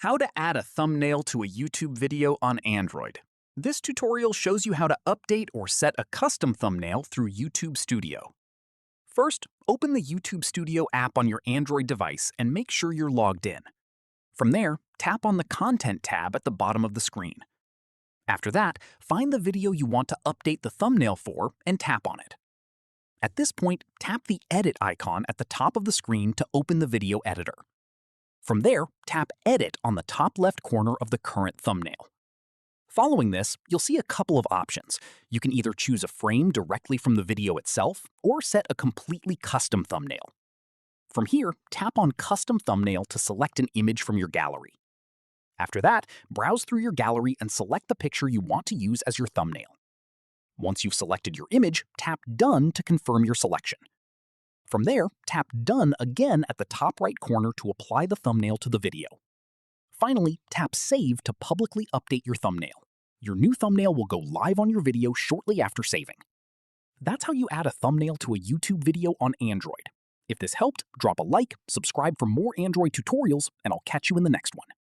How to add a thumbnail to a YouTube video on Android. This tutorial shows you how to update or set a custom thumbnail through YouTube Studio. First, open the YouTube Studio app on your Android device and make sure you're logged in. From there, tap on the Content tab at the bottom of the screen. After that, find the video you want to update the thumbnail for and tap on it. At this point, tap the Edit icon at the top of the screen to open the video editor. From there, tap Edit on the top left corner of the current thumbnail. Following this, you'll see a couple of options. You can either choose a frame directly from the video itself or set a completely custom thumbnail. From here, tap on Custom Thumbnail to select an image from your gallery. After that, browse through your gallery and select the picture you want to use as your thumbnail. Once you've selected your image, tap Done to confirm your selection. From there, tap Done again at the top right corner to apply the thumbnail to the video. Finally, tap Save to publicly update your thumbnail. Your new thumbnail will go live on your video shortly after saving. That's how you add a thumbnail to a YouTube video on Android. If this helped, drop a like, subscribe for more Android tutorials, and I'll catch you in the next one.